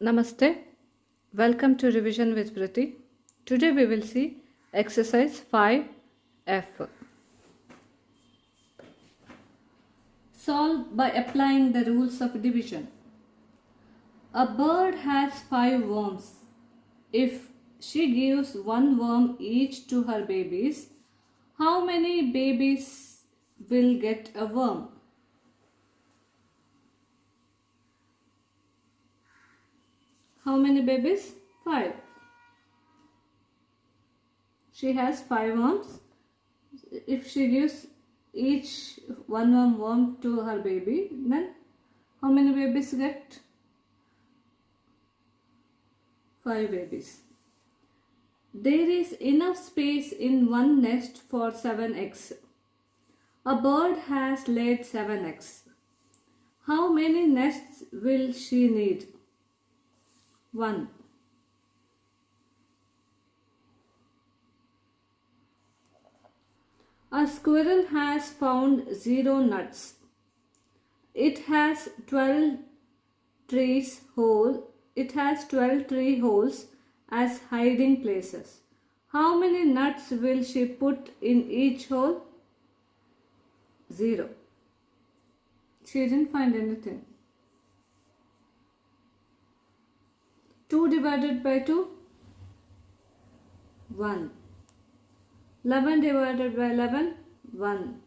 Namaste. Welcome to Revision with Vrithi. Today we will see exercise 5F. Solve by applying the rules of division. A bird has 5 worms. If she gives 1 worm each to her babies, how many babies will get a worm? How many babies? 5. She has 5 worms. If she gives each 1 worm to her baby, then how many babies get? 5 babies. There is enough space in one nest for 7 eggs. A bird has laid 7 eggs. How many nests will she need? 1. A squirrel has found 0 nuts. It has 12 tree holes as hiding places. How many nuts will she put in each hole? 0. She didn't find anything. 2 divided by 2? 1. 11 divided by 11? 1.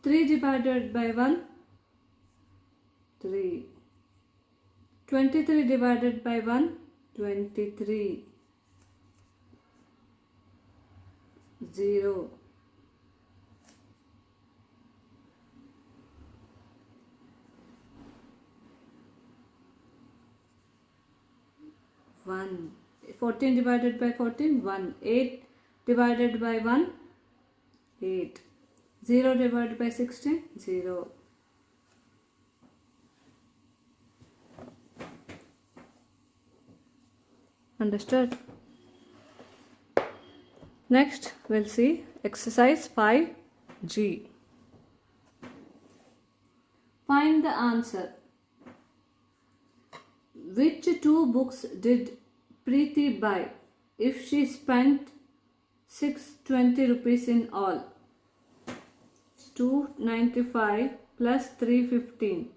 3 divided by 1? 3. 23 divided by 1? 23. 0. 1. 14 divided by 14? 1. 8 divided by 1? 8. 0 divided by 16? 0. Understood? Next, we'll see exercise 5G. Find the answer. Which 2 books did Preeti buy if she spent 620 rupees in all? 295 plus 315.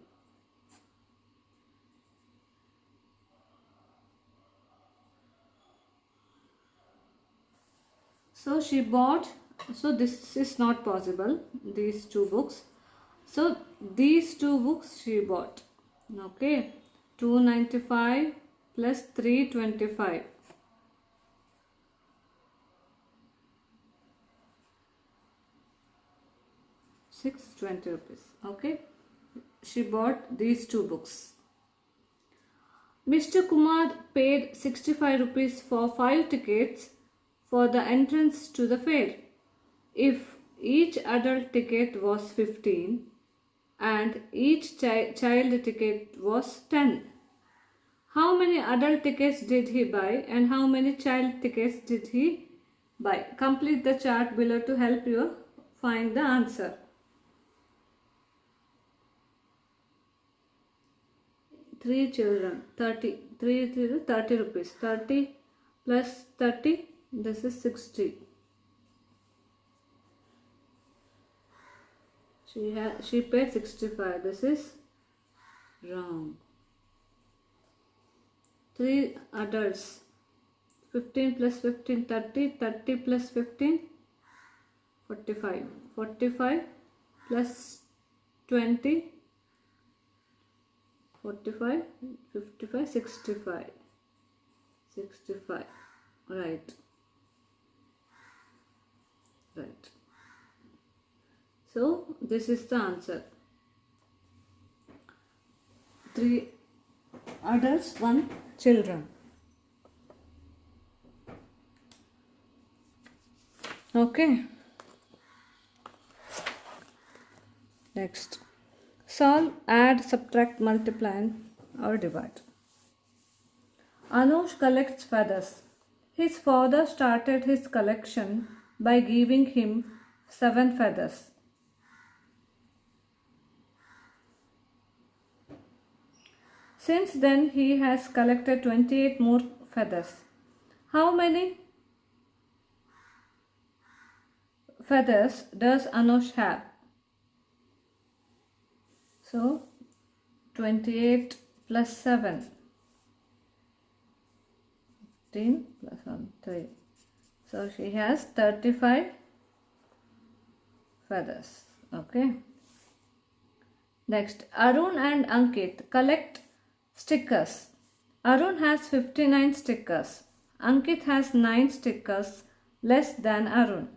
So she bought, so this is not possible, these 2 books. So these 2 books she bought. Okay, 295 plus 325. 620 rupees. Okay, she bought these 2 books. Mr. Kumar paid 65 rupees for 5 tickets for the entrance to the fair. If each adult ticket was 15 and each child ticket was 10, how many adult tickets did he buy and how many child tickets did he buy? Complete the chart below to help you find the answer. 3 children, 30 rupees. 30 plus 30, this is 60. She paid 65. This is wrong. 3 adults. 15 plus 15, 30. 30 plus 15, 45. 45 plus 20, 45, 55, 65. 65. Right. Right. So this is the answer. 3 adults, 1 children. Okay. Next. Solve, add, subtract, multiply or divide. Anush collects feathers. His father started his collection by giving him 7 feathers. Since then he has collected 28 more feathers. How many feathers does Anush have? So 28 plus 7. 15 plus 1, 3. So she has 35 feathers. Okay. Next, Arun and Ankit collect stickers. Arun has 59 stickers. Ankit has 9 stickers less than Arun.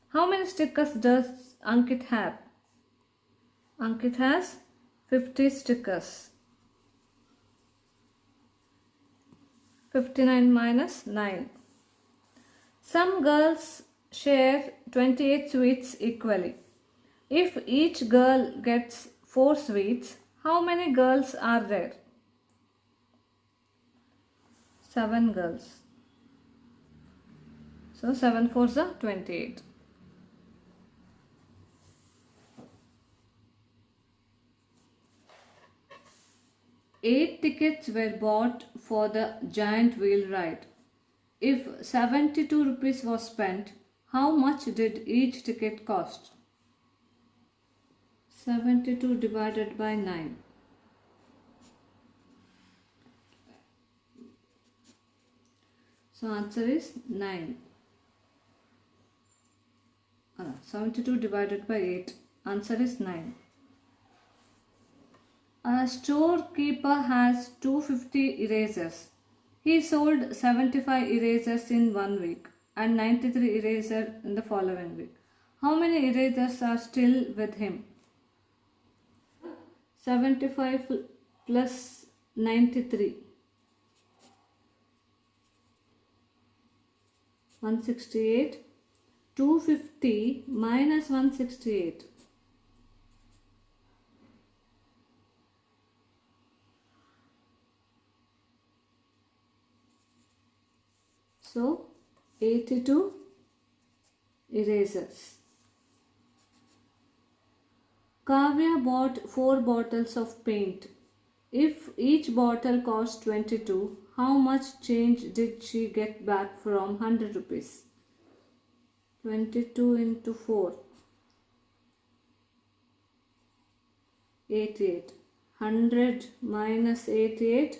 How many stickers does Ankit have? Ankit has 50 stickers. 59 minus 9. Some girls share 28 sweets equally. If each girl gets 4 sweets, how many girls are there? 7 girls. So 7 4s are 28. Eight tickets were bought for the giant wheel ride. If 72 rupees was spent, how much did each ticket cost? 72 divided by 9. So answer is 9. 72 divided by 8. Answer is 9. A storekeeper has 250 erasers. He sold 75 erasers in 1 week and 93 erasers in the following week. How many erasers are still with him? 75 plus 93. 168. 250 minus 168. So 82 erasers. Kavya bought 4 bottles of paint. If each bottle cost 22, how much change did she get back from 100 rupees? 22 into 4. 88. 100 minus 88.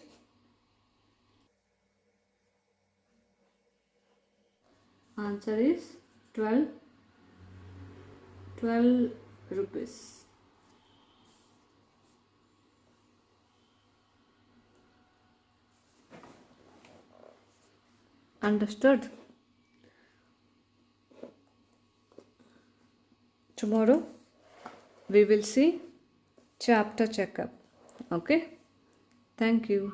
Answer is 12 rupees. Understood? Tomorrow we will see chapter checkup. Okay? Thank you.